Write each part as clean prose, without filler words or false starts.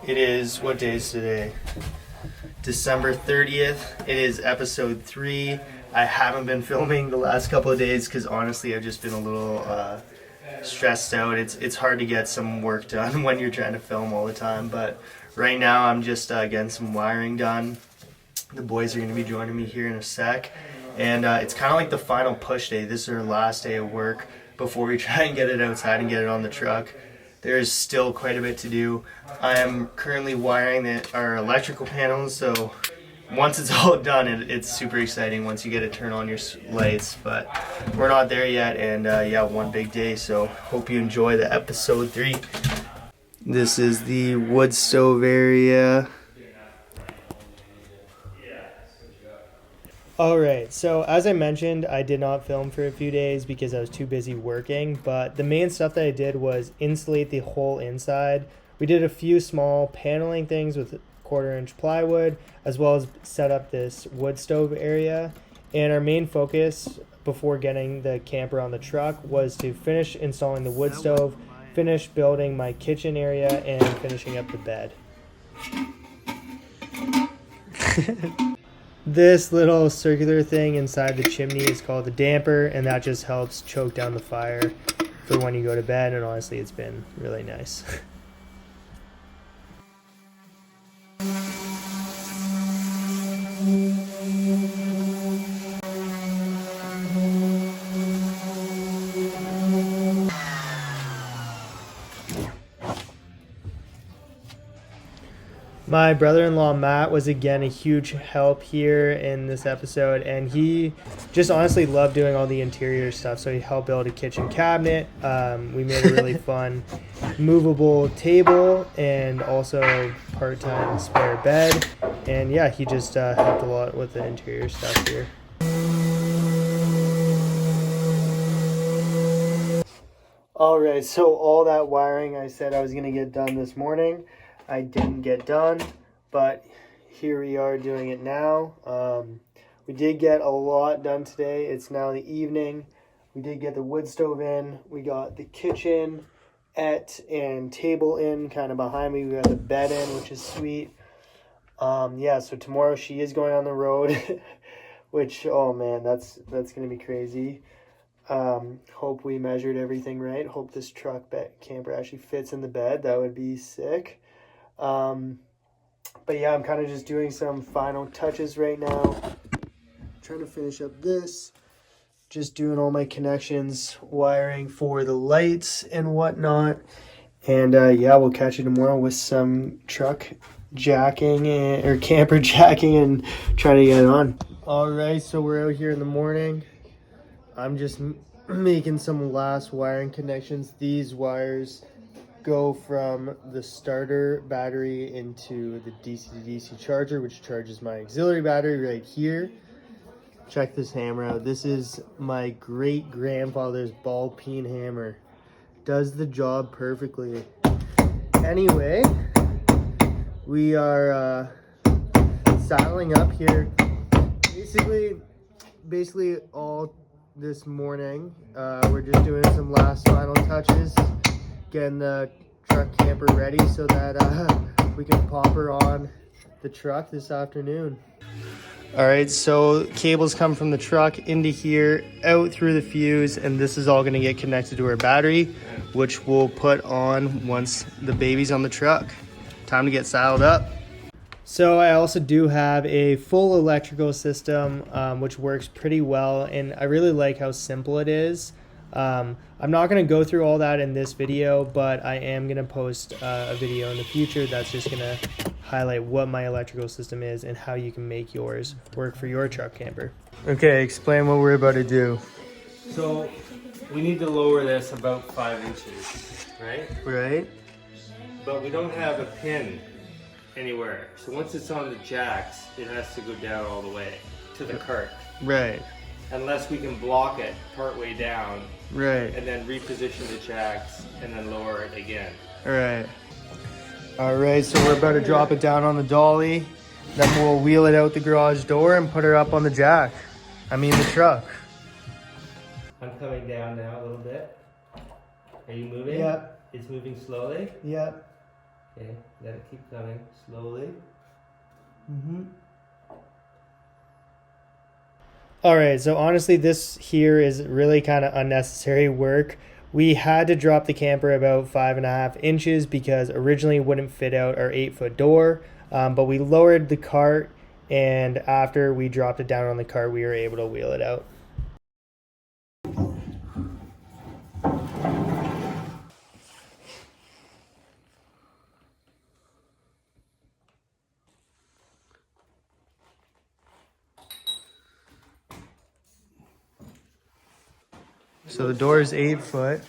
It is, what day is today? December 30th. It is episode 3. I haven't been filming the last couple of days because honestly I've just been a little stressed out. It's hard to get some work done when you're trying to film all the time, but right now I'm just getting some wiring done. The boys are going to be joining me here in a sec, and it's kind of like the final push day. This is our last day of work before we try and get it outside and get it on the truck. There's still quite a bit to do. I am currently wiring our electrical panels, so once it's all done, it's super exciting once you get to turn on your lights, but we're not there yet, and yeah, one big day, so hope you enjoy the episode 3. This is the wood stove area. Alright, so as I mentioned, I did not film for a few days because I was too busy working, but the main stuff that I did was insulate the whole inside. We did a few small paneling things with 1/4-inch plywood, as well as set up this wood stove area. And our main focus before getting the camper on the truck was to finish installing the wood stove, finish building my kitchen area, and finishing up the bed. This little circular thing inside the chimney is called the damper, and that just helps choke down the fire for when you go to bed, and honestly it's been really nice. My brother-in-law Matt was again a huge help here in this episode, and he just honestly loved doing all the interior stuff. So he helped build a kitchen cabinet. We made a really fun movable table and also part-time spare bed. And yeah, he just helped a lot with the interior stuff here. Alright, so all that wiring I said I was going to get done this morning, I didn't get done, but here we are doing it now. We did get a lot done today. It's now the evening. We did get the wood stove in. We got the kitchen and table in kind of behind me. We got the bed in, which is sweet. Yeah, so tomorrow she is going on the road, which, oh man, that's going to be crazy. Hope we measured everything right. Hope this truck camper actually fits in the bed. That would be sick. But yeah, I'm kind of just doing some final touches right now. Trying to finish up this. Just doing all my connections, wiring for the lights and whatnot. And yeah, we'll catch you tomorrow with some truck jacking or camper jacking and trying to get it on. Alright, so we're out here in the morning. I'm just making some last wiring connections. These wires go from the starter battery into the DC to DC charger, which charges my auxiliary battery right here. Check this hammer out. This is my great grandfather's ball peen hammer. Does the job perfectly. Anyway, we are saddling up here basically all this morning. We're just doing some last final touches, getting the truck camper ready so that we can pop her on the truck this afternoon. Alright, so cables come from the truck into here, out through the fuse, and this is all going to get connected to our battery, which we'll put on once the baby's on the truck. Time to get saddled up. So I also do have a full electrical system, which works pretty well, and I really like how simple it is. I'm not going to go through all that in this video, but I am going to post a video in the future that's just going to highlight what my electrical system is and how you can make yours work for your truck camper. Okay, explain what we're about to do. So we need to lower this about 5 inches, right? Right? But we don't have a pin anywhere. So once it's on the jacks, it has to go down all the way to the cart. Right. Unless we can block it partway down, Right. and then reposition the jacks and then lower it again. Alright. Alright, so we're about to drop it down on the dolly. Then we'll wheel it out the garage door and put her up on the jack. I mean the truck. I'm coming down now a little bit. Are you moving? Yep. It's moving slowly? Yep. Okay, let it keep coming slowly. All right, so honestly, this here is really kind of unnecessary work. We had to drop the camper about 5.5 inches because originally it wouldn't fit out our 8-foot door. But we lowered the cart, and after we dropped it down on the cart, we were able to wheel it out. So the door is 8 foot.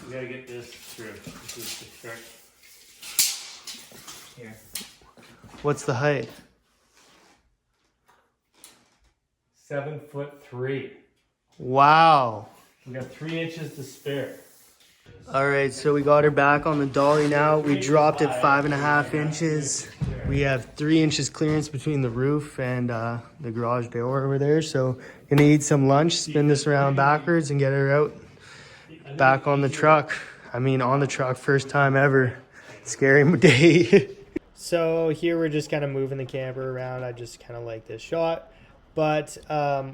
We gotta get this through. This is the trick. Here. What's the height? 7'3". Wow. We got 3 inches to spare. All right, so we got her back on the dolly now. We dropped it 5.5 inches. We have 3 inches clearance between the roof and the garage door over there. So gonna eat some lunch, spin this around backwards and get her out back on the truck. I mean, on the truck, first time ever. Scary day. So here we're just kind of moving the camper around. I just kind of like this shot. But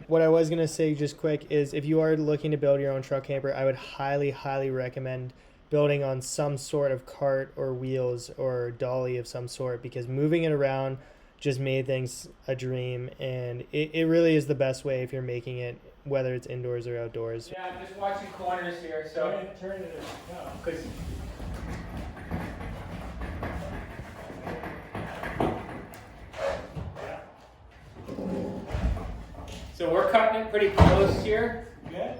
what I was going to say just quick is if you are looking to build your own truck camper, I would highly, highly recommend building on some sort of cart or wheels or dolly of some sort, because moving it around just made things a dream. And it really is the best way if you're making it, whether it's indoors or outdoors. Yeah, I'm just watching corners here, so turn it because so we're cutting it pretty close here. Yeah.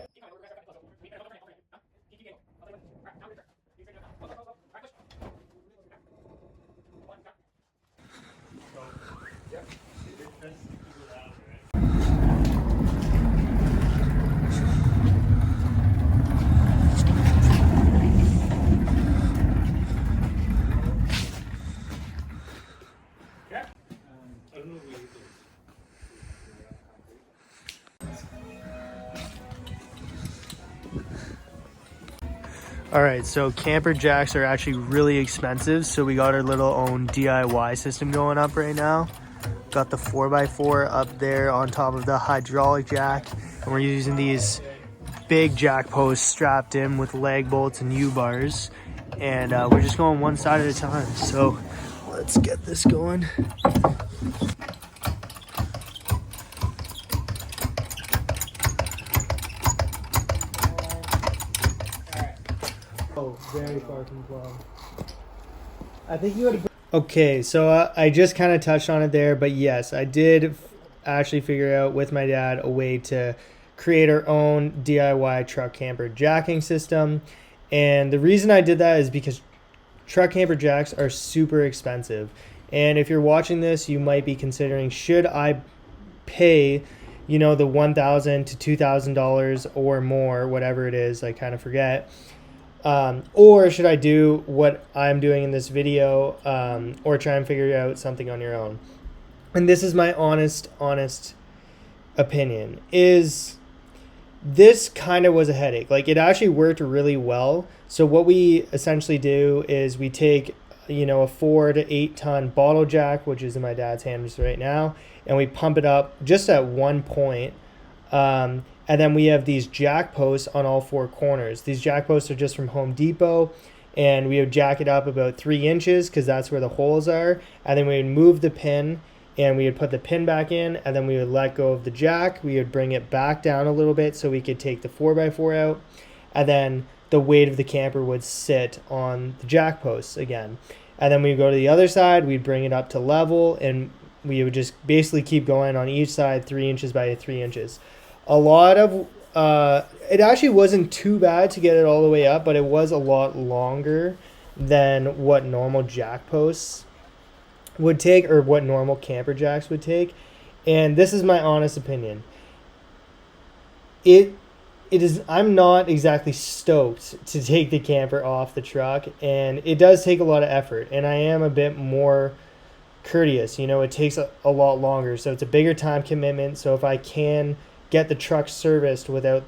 All right, so camper jacks are actually really expensive. So we got our little own DIY system going up right now. Got the 4x4 up there on top of the hydraulic jack. And we're using these big jack posts strapped in with lag bolts and U-bars. And we're just going one side at a time. So let's get this going. Oh, very far from the plug. I think you would. Okay, so I just kind of touched on it there, but yes, I did actually figure out with my dad a way to create our own DIY truck camper jacking system. And the reason I did that is because truck camper jacks are super expensive. And if you're watching this, you might be considering, should I pay, the $1,000 to $2,000 or more, whatever it is, I kind of forget. Or should I do what I'm doing in this video, or try and figure out something on your own? And this is my honest opinion, is this kind of was a headache. Like, it actually worked really well. So what we essentially do is we take, a 4 to 8 ton bottle jack, which is in my dad's hands right now, and we pump it up just at one point. And then we have these jack posts on all 4 corners. These jack posts are just from Home Depot, and we would jack it up about 3 inches because that's where the holes are. And then we would move the pin, and we would put the pin back in, and then we would let go of the jack. We would bring it back down a little bit so we could take the 4x4 out, and then the weight of the camper would sit on the jack posts again. And then we would go to the other side, we'd bring it up to level, and we would just basically keep going on each side 3 inches by 3 inches. A lot of it actually wasn't too bad to get it all the way up, but it was a lot longer than what normal jack posts would take, or what normal camper jacks would take. And this is my honest opinion. It is, I'm not exactly stoked to take the camper off the truck, and it does take a lot of effort, and I am a bit more courteous. It takes a lot longer, so it's a bigger time commitment. So if I can get the truck serviced without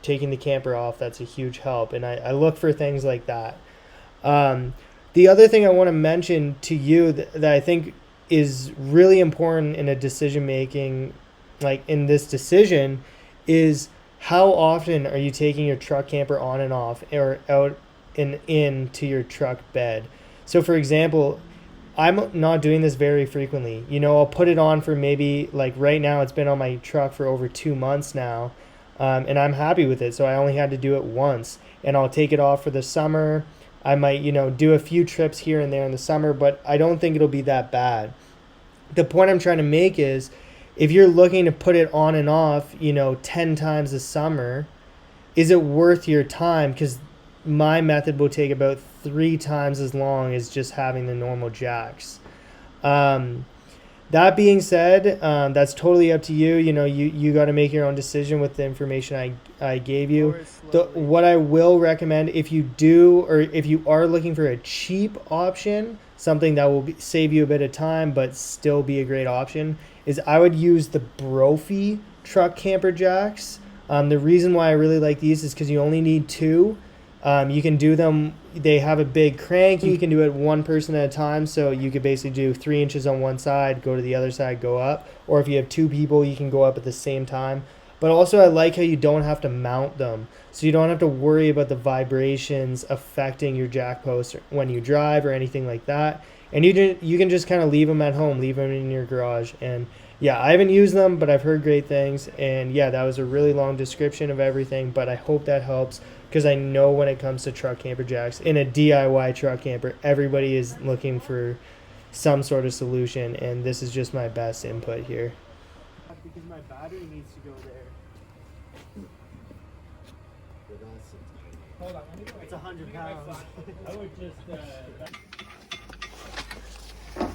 taking the camper off, that's a huge help. And I look for things like that. The other thing I want to mention to you that I think is really important in a decision making, like in this decision, is how often are you taking your truck camper on and off or out and in to your truck bed. So for example, I'm not doing this very frequently. You know, I'll put it on for maybe, like right now it's been on my truck for over 2 months now, and I'm happy with it. So I only had to do it once, and I'll take it off for the summer. I might, you know, do a few trips here and there in the summer, but I don't think it'll be that bad. The point I'm trying to make is, if you're looking to put it on and off, you know, 10 times a summer, is it worth your time? Because my method will take about 3 times as long as just having the normal jacks. That being said, that's totally up to you. You know, you got to make your own decision with the information I gave you. What I will recommend, if you do, or if you are looking for a cheap option, something that will save you a bit of time but still be a great option, is I would use the Brophy truck camper jacks. The reason why I really like these is because you only need 2. You can do them, they have a big crank, you can do it one person at a time, so you could basically do 3 inches on one side, go to the other side, go up, or if you have 2 people, you can go up at the same time. But also I like how you don't have to mount them, so you don't have to worry about the vibrations affecting your jack post when you drive or anything like that, and you can just kind of leave them at home, leave them in your garage. And yeah, I haven't used them, but I've heard great things. And yeah, that was a really long description of everything, but I hope that helps, because I know when it comes to truck camper jacks, in a DIY truck camper, everybody is looking for some sort of solution, and this is just my best input here. Because my battery needs to go there. Hold on, let me go. It's 100 pounds. I would just.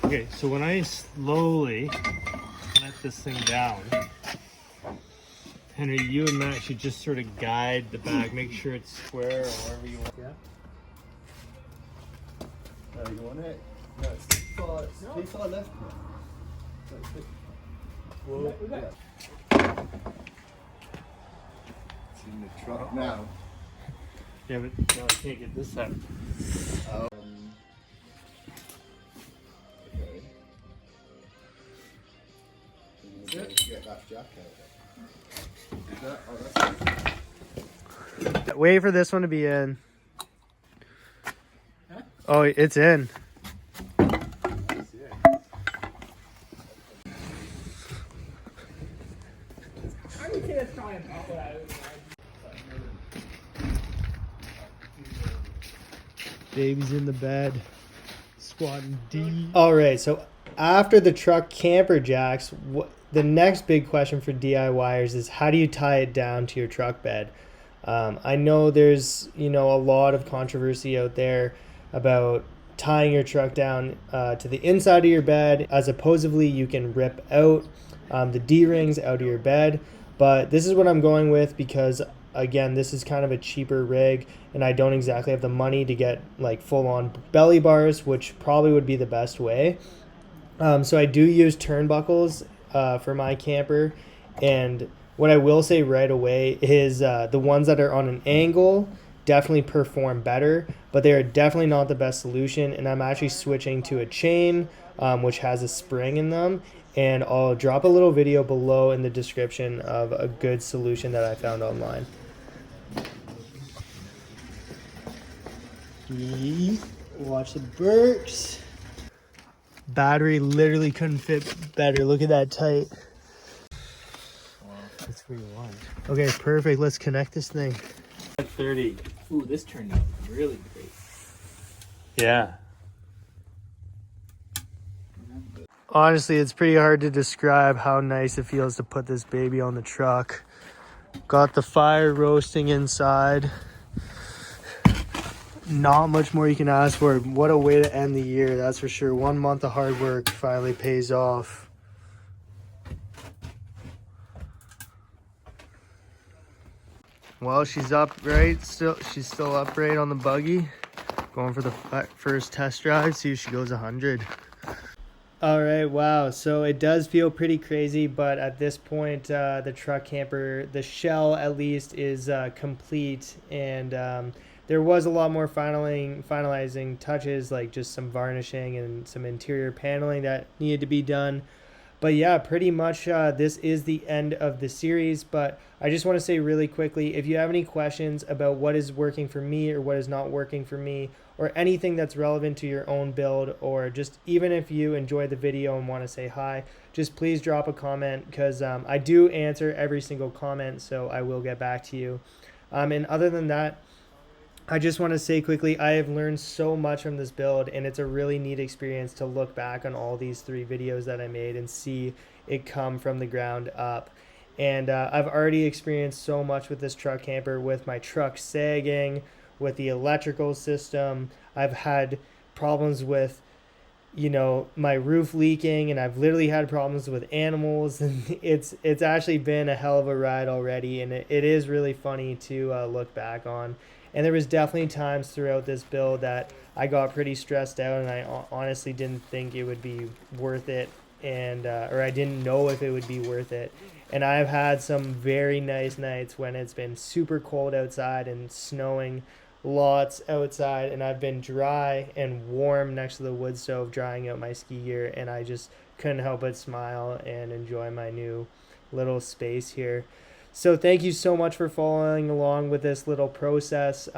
Okay, so when I slowly let this thing down, Henry, you and Matt should just sort of guide the back, make sure it's square or wherever you want. Yeah. You want it? No, it's too far left. Whoa. Yeah. It's in the truck now. Yeah, but no, I can't get this out. Okay. Get that jack out. Is that? Oh, that's it. Wait for this one to be in. Oh, it's in. I would say that's probably about what I would. Baby's in the bed, squatting deep. All right, so after the truck camper jacks, the next big question for DIYers is, how do you tie it down to your truck bed? I know there's, you know, a lot of controversy out there about tying your truck down to the inside of your bed, as opposably you can rip out the D-rings out of your bed. But this is what I'm going with, because again, this is kind of a cheaper rig, and I don't exactly have the money to get like full-on belly bars, which probably would be the best way. So I do use turnbuckles for my camper, and what I will say right away is the ones that are on an angle definitely perform better, but they are definitely not the best solution, and I'm actually switching to a chain which has a spring in them, and I'll drop a little video below in the description of a good solution that I found online. Watch the Burks. Battery literally couldn't fit better. Look at that tight. That's what you want. Okay, perfect. Let's connect this thing. 30. Ooh, this turned out really great. Yeah. Honestly, it's pretty hard to describe how nice it feels to put this baby on the truck. Got the fire roasting inside. Not much more you can ask for. What a way to end the year, that's for sure. 1 month of hard work finally pays off. Well, she's upright still. She's still upright on the buggy. Going for the first test drive, see if she goes 100. All right, wow. So it does feel pretty crazy, but at this point, the truck camper, the shell at least, is complete, and there was a lot more finalizing touches, like just some varnishing and some interior paneling that needed to be done. But yeah, pretty much this is the end of the series. But I just want to say really quickly, if you have any questions about what is working for me or what is not working for me, or anything that's relevant to your own build, or just even if you enjoyed the video and want to say hi, just please drop a comment, because I do answer every single comment, so I will get back to you. And other than that, I just want to say quickly, I have learned so much from this build, and it's a really neat experience to look back on all these 3 videos that I made and see it come from the ground up. And I've already experienced so much with this truck camper, with my truck sagging, with the electrical system. I've had problems with, you know, my roof leaking, and I've literally had problems with animals, and it's actually been a hell of a ride already, and it is really funny to look back on. And there was definitely times throughout this build that I got pretty stressed out, and I honestly didn't think it would be worth it, and or I didn't know if it would be worth it. And I've had some very nice nights when it's been super cold outside and snowing lots outside, and I've been dry and warm next to the wood stove drying out my ski gear, and I just couldn't help but smile and enjoy my new little space here. So thank you so much for following along with this little process.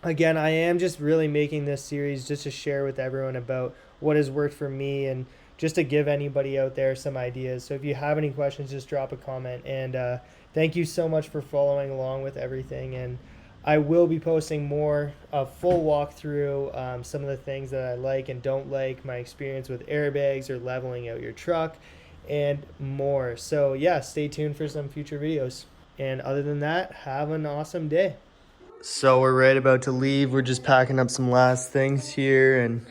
Again, I am just really making this series just to share with everyone about what has worked for me, and just to give anybody out there some ideas. So if you have any questions, just drop a comment. And thank you so much for following along with everything. And I will be posting more, a full walkthrough, some of the things that I like and don't like, my experience with airbags or leveling out your truck, and more. So yeah, stay tuned for some future videos. And other than that, have an awesome day. So we're right about to leave. We're just packing up some last things here, and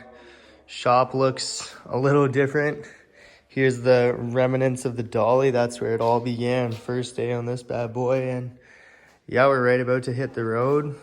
shop looks a little different. Here's the remnants of the Dolly. That's where it all began. First day on this bad boy. And yeah, we're right about to hit the road.